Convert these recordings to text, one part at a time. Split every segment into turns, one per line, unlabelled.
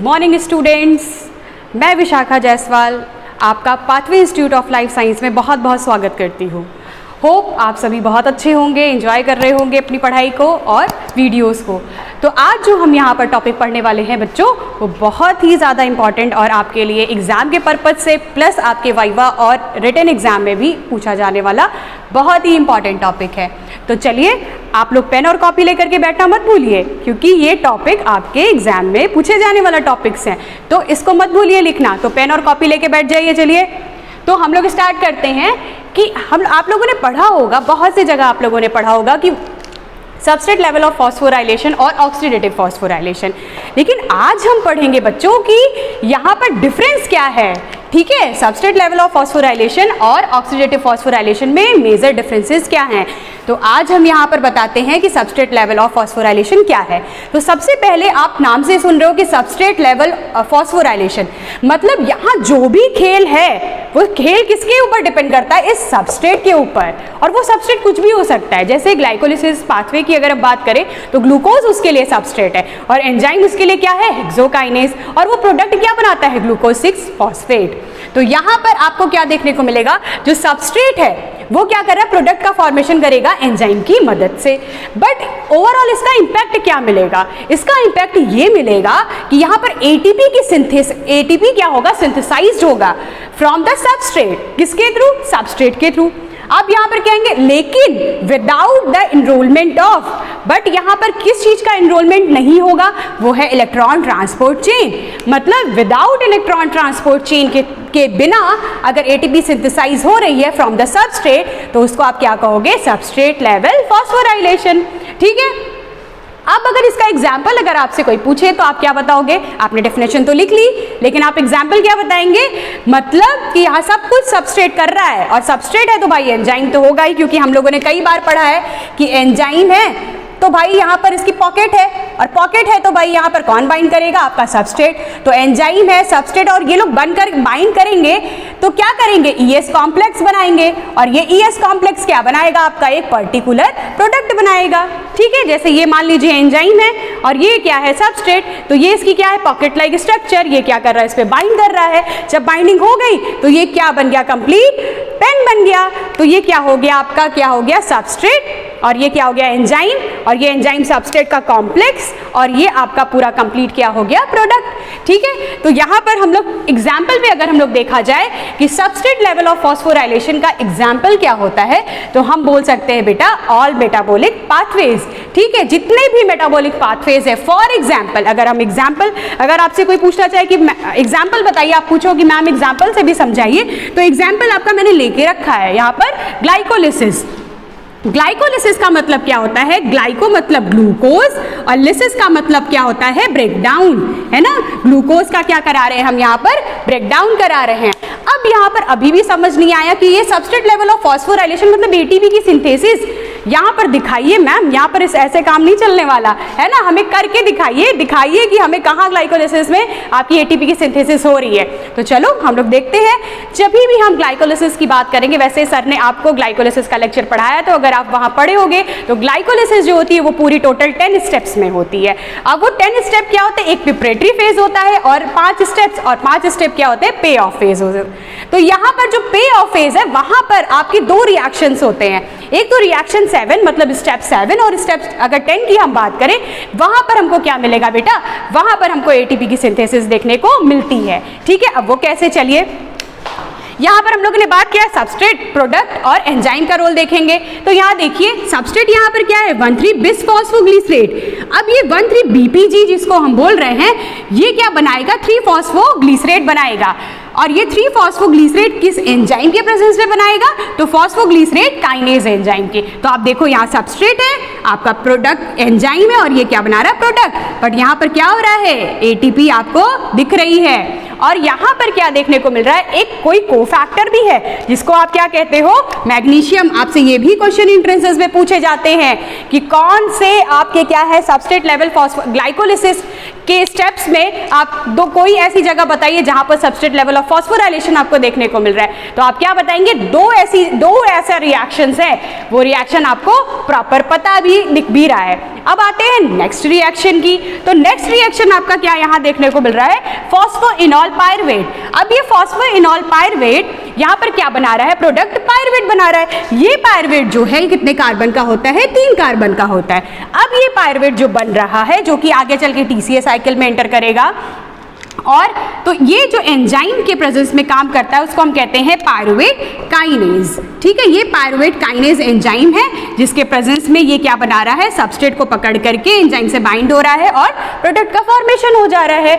Morning students, मैं विशाखा जायसवाल आपका pathway institute of life science में बहुत बहुत स्वागत करती हूँ। होप आप सभी बहुत अच्छे होंगे, एंजॉय कर रहे होंगे अपनी पढ़ाई को और वीडियोस को। तो आज जो हम यहाँ पर टॉपिक पढ़ने वाले हैं बच्चों, वो बहुत ही ज़्यादा इम्पॉर्टेंट और आपके लिए एग्ज़ाम के पर्पज़ से प्लस आपके वाइवा और रिटन एग्ज़ाम में भी पूछा जाने वाला बहुत ही इम्पॉर्टेंट टॉपिक है। तो चलिए, आप लोग पेन और कॉपी लेकर के बैठना मत भूलिए, क्योंकि ये टॉपिक आपके एग्ज़ाम में पूछे जाने वाला टॉपिक्स हैं, तो इसको मत भूलिए लिखना। तो पेन और कॉपी लेके बैठ जाइए। चलिए, तो हम लोग स्टार्ट करते हैं कि आप लोगों ने पढ़ा होगा, बहुत सी जगह आप लोगों ने पढ़ा होगा कि सबस्ट्रेट लेवल ऑफ फॉस्फोराइलेशन और ऑक्सीडेटिव फॉस्फोराइलेशन, लेकिन आज हम पढ़ेंगे बच्चों कि यहाँ पर डिफरेंस क्या है। ठीक है, सबस्ट्रेट लेवल ऑफ फॉस्फोराइलेशन और ऑक्सीडेटिव फॉस्फोराइलेशन में मेजर डिफरेंसेस क्या हैं। तो आज हम यहाँ पर बताते हैं कि सबस्ट्रेट लेवल ऑफ फॉस्फोराइलेशन क्या है। तो सबसे पहले आप नाम से सुन रहे हो कि सबस्ट्रेट लेवल फॉस्फोराइलेशन, मतलब यहाँ जो भी खेल है वो खेल किसके ऊपर डिपेंड करता है, इस सबस्ट्रेट के ऊपर। और वो सबस्ट्रेट कुछ भी हो सकता है, जैसे ग्लाइकोलिसिस पाथवे की अगर हम बात करें तो ग्लूकोज उसके लिए सबस्ट्रेट है और एंजाइम उसके लिए क्या है, हेक्सोकाइनेज, और वो प्रोडक्ट क्या बनाता है, ग्लूकोज 6 फॉस्फेट। तो यहाँ पर आपको क्या देखने को मिलेगा, जो सबस्ट्रेट है वो क्या कर रहा है, प्रोडक्ट का फॉर्मेशन करेगा एंजाइम की मदद से। बट ओवरऑल इसका इंपैक्ट क्या मिलेगा, इसका इंपैक्ट ये मिलेगा कि यहाँ पर एटीपी की एटीपी क्या होगा, सिंथेसाइज्ड होगा फ्रॉम द सबस्ट्रेट। किसके थ्रू, सबस्ट्रेट के थ्रू। आप यहाँ पर कहेंगे लेकिन without the enrollment of, but यहाँ पर किस चीज का इनरोलमेंट नहीं होगा, वो है इलेक्ट्रॉन ट्रांसपोर्ट चेन। मतलब विदाउट इलेक्ट्रॉन ट्रांसपोर्ट चेन के बिना अगर एटीपी सिंथेसाइज हो रही है फ्रॉम द सबस्ट्रेट, तो उसको आप क्या कहोगे, सबस्ट्रेट लेवल फॉस्फोराइलेशन। ठीक है, अब अगर इसका एग्जाम्पल अगर आपसे कोई पूछे तो आप क्या बताओगे, आपने डेफिनेशन तो लिख ली, लेकिन आप एग्जाम्पल क्या बताएंगे, मतलब कि यहाँ सब कुछ सबस्ट्रेट कर रहा है, और सबस्ट्रेट है तो भाई एंजाइम तो होगा ही, क्योंकि हम लोगों ने कई बार पढ़ा है कि एंजाइम है तो भाई यहाँ पर इसकी पॉकेट है, और पॉकेट है तो भाई यहाँ पर कौन बाइंड करेगा, आपका सबस्ट्रेट। तो एंजाइम है, सबस्ट्रेट, और ये लोग बनकर बाइंड करेंगे तो क्या करेंगे, ईएस कॉम्प्लेक्स बनाएंगे, और ये ईएस कॉम्प्लेक्स क्या बनाएगा, आपका एक पर्टिकुलर प्रोडक्ट बनाएगा। ठीक है, जैसे ये मान लीजिए एंजाइम है और ये क्या है, सबस्ट्रेट, तो ये इसकी क्या है, पॉकेट लाइक स्ट्रक्चर, ये क्या कर रहा है, इस पे बाइंड कर रहा है। जब बाइंडिंग हो गई तो ये क्या बन गया, कंप्लीट पेन बन गया। तो ये क्या हो गया, आपका क्या हो गया, सबस्ट्रेट, और ये क्या हो गया, एंजाइम, और ये एंजाइम सबस्ट्रेट का कॉम्प्लेक्स, और ये आपका पूरा कंप्लीट क्या हो गया, प्रोडक्ट। ठीक है, तो यहाँ पर हम लोग एग्जाम्पल में अगर हम लोग देखा जाए कि सबस्ट्रेट लेवल ऑफ फॉस्फोराइलेशन का एग्जाम्पल क्या होता है, तो हम बोल सकते हैं बेटा ऑल मेटाबॉलिक पाथवेज। ठीक है, जितने भी मेटाबॉलिक पाथवेज है, फॉर एग्जाम्पल अगर आपसे कोई पूछना चाहे कि एग्जाम्पल बताइए, आप पूछो कि मैम एग्जाम्पल से भी समझाइए, तो एग्जाम्पल आपका मैंने लेके रखा है यहाँ पर ग्लाइकोलिसिस। ग्लाइकोलिसिस का मतलब क्या होता है, ग्लाइको मतलब ग्लूकोज, और लिसिस का मतलब क्या होता है, ब्रेकडाउन, है ना। ग्लूकोज का क्या करा रहे हैं हम यहाँ पर, ब्रेकडाउन करा रहे हैं। अब यहाँ पर अभी भी समझ नहीं आया कि ये सबस्ट्रेट लेवल ऑफ फॉस्फोराइलेशन मतलब एटीपी की सिंथेसिस यहाँ पर दिखाइए मैम, यहाँ पर इस ऐसे काम नहीं चलने वाला है ना, हमें करके दिखाइए कि हमें कहाँ ग्लाइकोलिसिस में आपकी एटीपी की सिंथेसिस हो रही है। तो चलो हम लोग देखते हैं। जब भी हम ग्लाइकोलिसिस की बात करेंगे, वैसे सर ने आपको ग्लाइकोलिसिस का लेक्चर पढ़ाया, तो अगर आप वहाँ पढ़े होंगे तो ग्लाइकोलिसिस जो होती है वो पूरी टोटल 10 स्टेप्स में होती है। अब वो 10 स्टेप क्या होते हैं, एक प्रिपरेटरी फेज होता है और 5 स्टेप्स, और 5 स्टेप क्या होते हैं, पे ऑफ फेज होते हैं। तो यहाँ पर जो पे ऑफ फेज है, वहां पर आपके 2 रिएक्शंस होते हैं। एक तो रिएक्शन 7 मतलब स्टेप 7, और स्टेप अगर 10 की हम बात करें, वहां पर हमको क्या मिलेगा बेटा, वहां पर हमको एटीपी की सिंथेसिस देखने को मिलती है। ठीक है, अब वो कैसे, चलिए यहाँ पर हम लोगों ने बात किया सबस्ट्रेट, प्रोडक्ट और एंजाइम का रोल देखेंगे। तो यहाँ देखिए सबस्ट्रेट यहाँ पर क्या है, 1,3-बिसफॉस्फोग्लिसरेट। अब ये 1,3-BPG जिसको हम बोल रहे हैं, ये क्या बनाएगा, 3-फॉस्फोग्लिसरेट बनाएगा। और ये 3-फॉस्फोग्लिसरेट किस एंजाइम के प्रेजेंस में बनाएगा, तो फॉस्फोग्लिसरेट काइनेज एंजाइम के। तो आप देखो यहाँ सबस्ट्रेट है, आपका प्रोडक्ट एंजाइम है, और ये क्या बना रहा है, प्रोडक्ट। बट यहाँ पर क्या हो रहा है, एटीपी आपको दिख रही है, और यहाँ पर क्या देखने को मिल रहा है, एक कोई कोफैक्टर भी है जिसको आप क्या कहते हो, मैग्नीशियम। आपसे ये भी क्वेश्चन एंट्रेंसेस में पूछे जाते हैं कि कौन से आपके क्या है सबस्ट्रेट लेवल ग्लाइकोलिसिस के स्टेप्स में आप कोई ऐसी जगह बताइए जहां पर सबस्ट्रेट लेवल ऑफ फॉस्फोराइलेशन आपको देखने को मिल रहा है। तो आप क्या बताएंगे, दो ऐसे रिएक्शंस है, वो रिएक्शन आपको प्रॉपर पता भी दिख भी रहा है। अब आते हैं नेक्स्ट रिएक्शन की। तो नेक्स्ट रिएक्शन आपका क्या यहां देखने को मिल रहा है, फॉस्फोइनॉल पायरुवेट। अब ये फॉस्फोइनॉल पायरुवेट यहां पर क्या बना रहा है, प्रोडक्ट पायरुवेट बना रहा है। ये पायरुवेट जो है कितने कार्बन का होता है, 3 कार्बन का होता है। अब ये पायरुवेट जो बन रहा है, जो कि आगे चल के टीसीए साइकिल में एंटर करेगा, और तो ये जो एंजाइम के प्रेजेंस में काम करता है उसको हम कहते हैं पायरुवेट काइनेज। ठीक है, ये पायरुवेट काइनेज एंजाइम है जिसके प्रेजेंस में ये क्या बना रहा है, सबस्ट्रेट को पकड़ करके एंजाइम से बाइंड हो रहा है और प्रोडक्ट का फॉर्मेशन हो जा रहा है।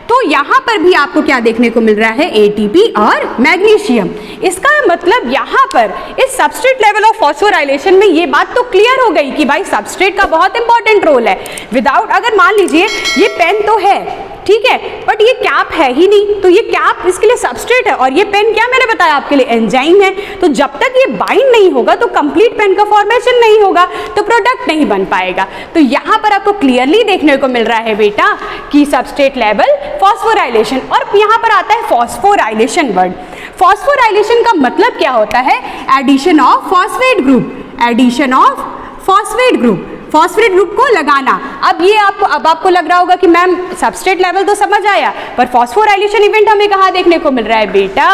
तो यहाँ पर भी आपको क्या देखने को मिल रहा है, एटीपी और मैग्नीशियम। इसका मतलब यहाँ पर इस सबस्ट्रेट लेवल ऑफ फॉस्फोराइलेशन में ये बात तो क्लियर हो गई कि भाई सबस्ट्रेट का बहुत इंपॉर्टेंट रोल है। विदाउट, अगर मान लीजिए ये पेन तो है, ठीक है, बट ये कैप है ही नहीं, तो ये कैप इसके लिए सबस्ट्रेट है और ये पेन क्या मैंने बताया आपके लिए, एंजाइम है। तो जब तक ये बाइंड नहीं होगा तो कंप्लीट पेन का फॉर्मेशन नहीं होगा, तो प्रोडक्ट नहीं बन पाएगा। तो यहाँ पर आपको क्लियरली देखने को मिल रहा है बेटा कि सबस्ट्रेट लेवल फॉस्फोराइलेशन। और यहाँ पर आता है फॉस्फोराइलेशन वर्ड। फॉस्फोराइलेशन का मतलब क्या होता है, addition of phosphate group, addition of phosphate group, phosphate group को लगाना। अब ये आपको लग रहा होगा कि मैम सबस्ट्रेट लेवल तो समझ आया, पर फॉस्फोराइलेशन इवेंट हमें कहाँ देखने को मिल रहा है बेटा,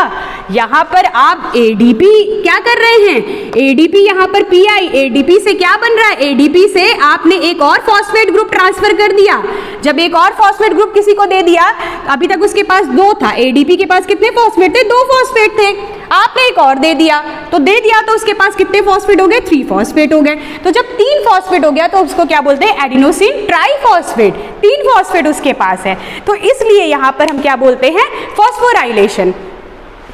यहाँ पर आप एडीपी क्या कर रहे हैं, एडीपी यहाँ पर पीआई, एडीपी से क्या बन रहा है, एडीपी से आपने एक और फॉस्फेट ग्रुप ट्रांसफर कर दिया। जब एक और फॉस्फेट ग्रुप किसी को दे दिया, अभी तक उसके पास 2 था, एडीपी के पास कितने फॉस्फेट थे, 2 फॉस्फेट थे, आपने एक और दे दिया, तो उसके पास कितने फॉस्फेट हो गए, 3 फॉस्फेट हो गए। तो जब 3 फॉस्फेट हो गया तो उसको क्या बोलते हैं, एडिनोसिन ट्राइफॉस्फेट, 3 फॉस्फेट उसके पास है। तो इसलिए यहां पर हम क्या बोलते हैं, फॉस्फोराइलेशन।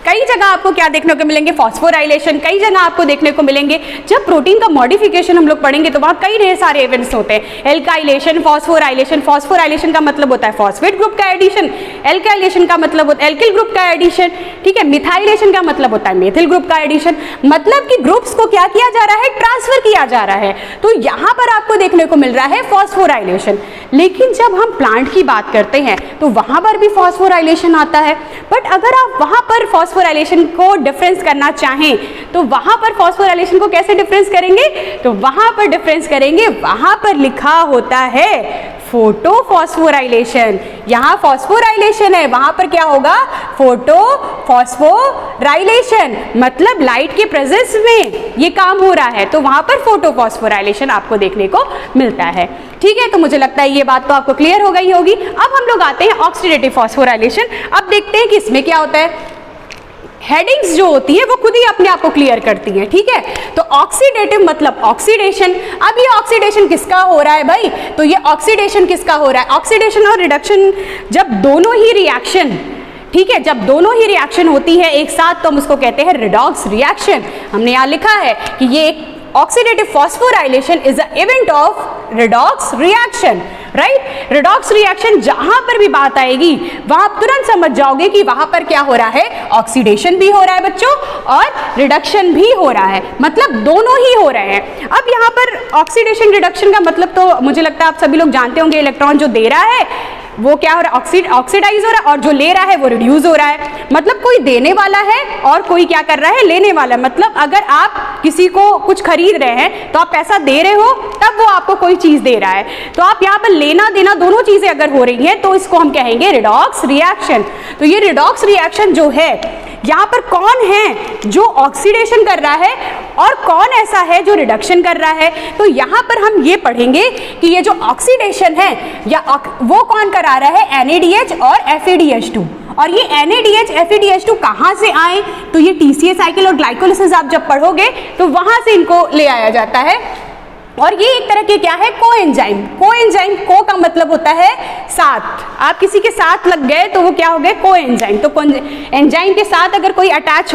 कई जगह आपको क्या देखने को मिलेंगे, फॉस्फोराइलेशन, कई जगह आपको देखने को मिलेंगे। जब प्रोटीन का मॉडिफिकेशन हम लोग पढ़ेंगे तो वहाँ कई ढेर सारे इवेंट्स होते हैं, एल्काइलेशन, फॉस्फोराइलेशन। फॉस्फोराइलेशन का मतलब होता है फॉस्फेट ग्रुप का एडिशन, एल्काइलेशन का मतलब होता है एल्किल ग्रुप का एडिशन, ठीक है, मिथाइलेशन का मतलब होता है मेथिल ग्रुप का एडिशन। मतलब कि ग्रुप्स को क्या किया जा रहा है, ट्रांसफर किया जा रहा है। तो यहाँ पर आपको देखने को मिल रहा है फॉस्फोराइलेशन। लेकिन जब हम प्लांट की बात करते हैं तो वहाँ पर भी फॉस्फोराइलेशन आता है, बट अगर आप वहाँ पर फॉस्फोराइलेशन को डिफरेंस करना चाहें तो वहां पर फॉस्फोराइलेशन को कैसे डिफरेंस करेंगे, तो वहां पर डिफरेंस करेंगे, वहां पर लिखा होता है फोटो फॉस्फोराइलेशन। यहां फॉस्फोराइलेशन है, वहां पर क्या होगा, फोटो फॉस्फोराइलेशन, मतलब लाइट के प्रेजेंस में ये काम हो रहा है, तो वहां पर फोटो फॉस्फोराइलेशन आपको देखने को मिलता है। ठीक है, तो मुझे लगता है ये बात तो आपको क्लियर हो गई होगी। अब हम लोग आते हैं ऑक्सीडेटिव फॉस्फोराइलेशन। अब देखते हैं कि इसमें क्या होता है। हेडिंग्स जो होती है वो खुद ही अपने आप को क्लियर करती हैं, ठीक है। तो ऑक्सीडेटिव मतलब ऑक्सीडेशन। अब ये ऑक्सीडेशन किसका हो रहा है भाई, तो ये ऑक्सीडेशन किसका हो रहा है, ऑक्सीडेशन और रिडक्शन जब दोनों ही रिएक्शन, ठीक है, जब दोनों ही रिएक्शन होती है एक साथ तो हम उसको कहते हैं रिडॉक्स रिएक्शन। हमने यहाँ लिखा है कि ये एक oxidative phosphorylation is a event of redox reaction, right. Redox reaction जहां पर भी बात आएगी वहां आप तुरंत समझ जाओगे कि वहां पर क्या हो रहा है, ऑक्सीडेशन भी हो रहा है बच्चों और रिडक्शन भी हो रहा है, मतलब दोनों ही हो रहे हैं। अब यहाँ पर ऑक्सीडेशन रिडक्शन का मतलब तो मुझे लगता है आप सभी लोग जानते होंगे, इलेक्ट्रॉन जो दे रहा है वो क्या हो रहा है, ऑक्सीडाइज हो रहा है, और जो ले रहा है वो रिड्यूस हो रहा है। मतलब कोई देने वाला है और कोई क्या कर रहा है, लेने वाला। मतलब अगर आप किसी को कुछ खरीद रहे हैं तो आप पैसा दे रहे हो, तब वो आपको कोई चीज दे रहा है, तो आप यहाँ पर लेना देना दोनों चीजें अगर हो रही हैं तो इसको हम कहेंगे रिडॉक्स रिएक्शन। तो ये रिडॉक्स रिएक्शन जो है, यहाँ पर कौन है जो ऑक्सीडेशन कर रहा है और कौन ऐसा है जो रिडक्शन कर रहा है, तो यहाँ पर हम ये पढ़ेंगे कि ये जो ऑक्सीडेशन है या वो कौन करा रहा है, NADH और FADH2। और ये NADH FADH2 कहाँ से आए, तो ये TCA साइकिल और ग्लाइकोलिसिस आप जब पढ़ोगे तो वहां से इनको ले आया जाता है। और ये एक तरह के क्या है, कोएंजाइम। कोएंजाइम, को का मतलब होता है साथ, आप किसी के साथ लग गए तो वो क्या हो गए, कोएंजाइम। तो एंजाइम के साथ अगर कोई अटैच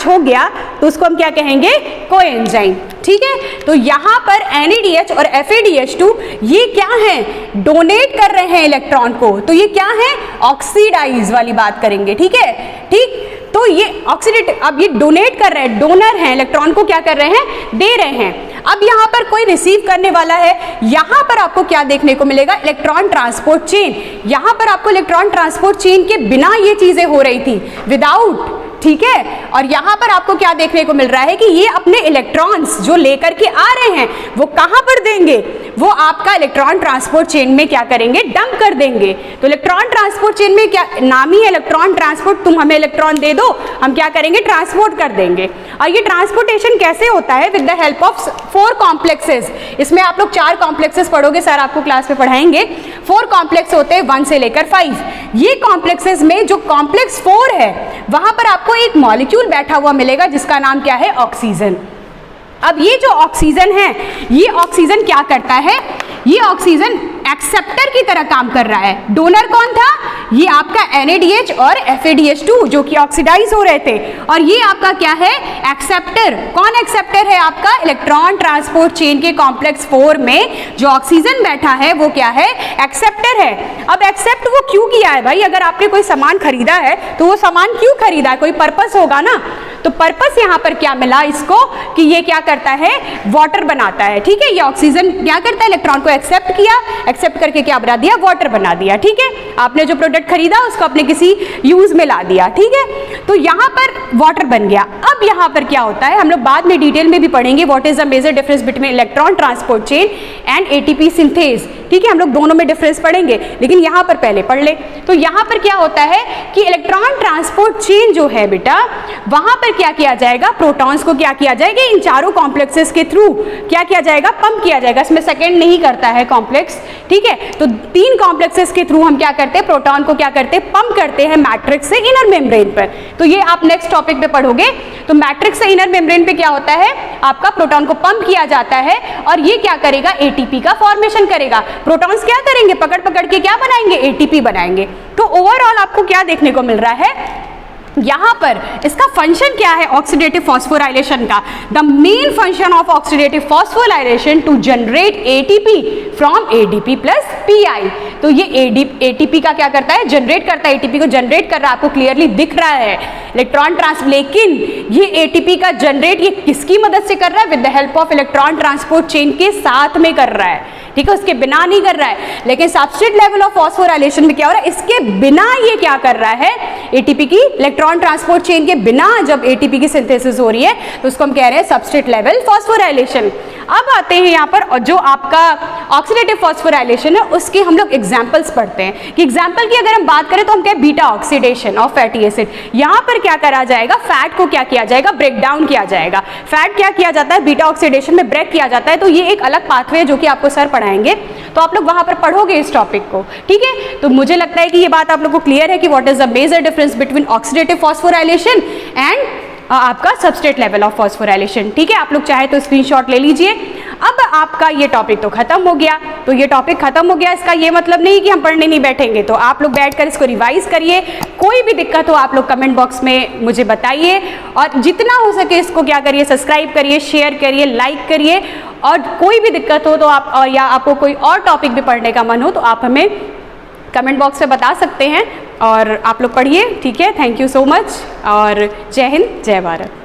हो गया, तो उसको हम क्या कहेंगे, कोएंजाइम। ठीक है, तो यहाँ पर NADH और FADH2 ये क्या है, डोनेट कर रहे हैं इलेक्ट्रॉन को, तो ये क्या है, ऑक्सीडाइज वाली बात करेंगे। ठीक है, ठीक, तो ये ऑक्सीडेट, अब ये डोनेट कर रहे हैं, डोनर हैं, इलेक्ट्रॉन को क्या कर रहे हैं, दे रहे हैं। अब यहाँ पर कोई रिसीव करने वाला है, यहाँ पर आपको क्या देखने को मिलेगा, इलेक्ट्रॉन ट्रांसपोर्ट चेन। यहाँ पर आपको इलेक्ट्रॉन ट्रांसपोर्ट चेन के बिना ये चीजें हो रही थी, विदाउट। ठीक है, और यहाँ पर आपको क्या देखने को मिल रहा है कि ये अपने इलेक्ट्रॉन्स जो लेकर के आ रहे हैं वो कहाँ पर देंगे, वो आपका इलेक्ट्रॉन ट्रांसपोर्ट चेन में क्या करेंगे, डंप कर देंगे। तो इलेक्ट्रॉन ट्रांसपोर्ट चेन में क्या नाम ही है, इलेक्ट्रॉन ट्रांसपोर्ट, तुम हमें इलेक्ट्रॉन दे दो, हम क्या करेंगे, ट्रांसपोर्ट कर देंगे। और ये ट्रांसपोर्टेशन कैसे होता है, with the help of 4 complexes. इसमें आप लोग 4 कॉम्प्लेक्सेस पढ़ोगे, सर आपको क्लास में पढ़ाएंगे। 4 कॉम्प्लेक्स होते हैं 1 से लेकर 5। ये कॉम्प्लेक्सेस में जो कॉम्प्लेक्स 4 है वहां पर आपको एक मॉलिक्यूल बैठा हुआ मिलेगा जिसका नाम क्या है, ऑक्सीजन। अब ये जो ऑक्सीजन है, ये ऑक्सीजन क्या करता है, ये ऑक्सीजन एक्सेप्टर की तरह काम कर रहा है। डोनर कौन था, ये आपका NADH और FADH2 जो कि ऑक्सीडाइज हो रहे थे, और ये आपका क्या है, एक्सेप्टर। कौन एक्सेप्टर है आपका, इलेक्ट्रॉन ट्रांसपोर्ट चेन के कॉम्प्लेक्स 4 में जो ऑक्सीजन बैठा है वो क्या है, एक्सेप्टर है। अब एक्सेप्ट वो क्यों किया है भाई, अगर आपने कोई सामान खरीदा है तो वो सामान क्यों खरीदा है, कोई पर्पस होगा ना। तो पर्पस यहाँ पर क्या मिला इसको, कि ये क्या करता है, वाटर बनाता है। ठीक है, ये ऑक्सीजन क्या करता है, इलेक्ट्रॉन को एक्सेप्ट किया, एक्सेप्ट करके क्या बना दिया, वाटर बना दिया। ठीक है, आपने जो प्रोडक्ट खरीदा उसको अपने किसी यूज में ला दिया। ठीक है, तो यहाँ पर वाटर बन गया। अब यहाँ पर क्या होता है, हम लोग बाद में डिटेल में भी पढ़ेंगे, what is the major difference between electron transport chain and ATP synthase. ठीक है, हम लोग दोनों में डिफरेंस पढ़ेंगे, लेकिन यहाँ पर पहले पढ़ ले। तो यहाँ पर क्या होता है कि इलेक्ट्रॉन ट्रांसपोर्ट चेन जो है बेटा, वहां पर क्या किया जाएगा, प्रोटॉन्स को क्या किया जाएगा, इन चारों कॉम्प्लेक्सेस के थ्रू क्या किया जाएगा, पंप किया जाएगा। इसमें सेकंड नहीं करता है कॉम्प्लेक्स। ठीक है, तो 3 कॉम्प्लेक्सेस के थ्रू हम क्या करते हैं, प्रोटॉन को क्या करते हैं, पंप करते हैं मैट्रिक्स से इनर मेम्ब्रेन पर। तो ये आप नेक्स्ट टॉपिक पे पढ़ोगे। तो मैट्रिक्स से इनर मेम्ब्रेन पे क्या होता है, आपका प्रोटॉन को पंप किया जाता है और ये क्या करेगा, ATP का फॉर्मेशन करेगा। प्रोटॉन्स क्या करेंगे, पकड़ पकड़ के क्या बनाएंगे, ATP बनाएंगे। तो ओवरऑल आपको क्या देखने को मिल रहा है, यहाँ पर इसका फंक्शन क्या है ऑक्सीडेटिव फॉस्फोराइलेशन का, the main function of oxidative phosphorylation to generate ATP from ADP plus PI। तो ये ATP का क्या करता है, जनरेट करता है, ATP को जनरेट कर रहा है, आपको क्लियरली दिख रहा है इलेक्ट्रॉन लेकिन ये ATP का जनरेट ये किसकी मदद से कर रहा है, with the help of electron transport chain के साथ में कर रहा है। ठीक है, उसके बिना नहीं कर रहा है। लेकिन सबस्ट्रेट लेवल ऑफ फॉस्फोराइलेशन में क्या हो रहा है, इसके बिना ये क्या कर रहा है, ATP की इलेक्ट्रॉन ट्रांसपोर्ट चेन के बिना जब ATP की सिंथेसिस हो रही है तो उसको हम कह रहे हैं सबस्ट्रेट लेवल फॉस्फोराइलेशन। अब आते हैं यहाँ पर जो आपका ऑक्सीडेटिव फॉस्फोराइलेशन है उसके हम लोग एग्जांपल्स पढ़ते हैं कि एग्जांपल की अगर हम बात करें तो हम कहें beta oxidation of fatty acid. यहाँ पर क्या करा जाएगा, फैट को क्या किया जाएगा, ब्रेक डाउन किया जाएगा। फैट क्या किया जाता है, बीटा ऑक्सीडेशन में ब्रेक किया जाता है। तो ये एक अलग पाथवे है जो कि आपको सर पढ़ाएंगे, तो आप लोग वहां पर पढ़ोगे इस टॉपिक को। ठीक है, तो मुझे लगता है कि ये बात आप लोग को क्लियर है कि what is the major difference between oxidative phosphorylation and आपका सबस्ट्रेट लेवल ऑफ फॉस्फोराइलेशन। ठीक है, आप लोग चाहे तो स्क्रीनशॉट ले लीजिए। अब आपका ये टॉपिक तो खत्म हो गया। तो ये टॉपिक खत्म हो गया, इसका ये मतलब नहीं कि हम पढ़ने नहीं बैठेंगे। तो आप लोग बैठकर इसको रिवाइज करिए। कोई भी दिक्कत हो आप लोग कमेंट बॉक्स में मुझे बताइए, और जितना हो सके इसको क्या करिए, सब्सक्राइब करिए, शेयर करिए, लाइक करिए। और कोई भी दिक्कत हो तो आप, या आपको कोई और टॉपिक भी पढ़ने का मन हो तो आप हमें कमेंट बॉक्स में बता सकते हैं, और आप लोग पढ़िए। ठीक है, थैंक यू सो मच, और जय हिंद, जय भारत।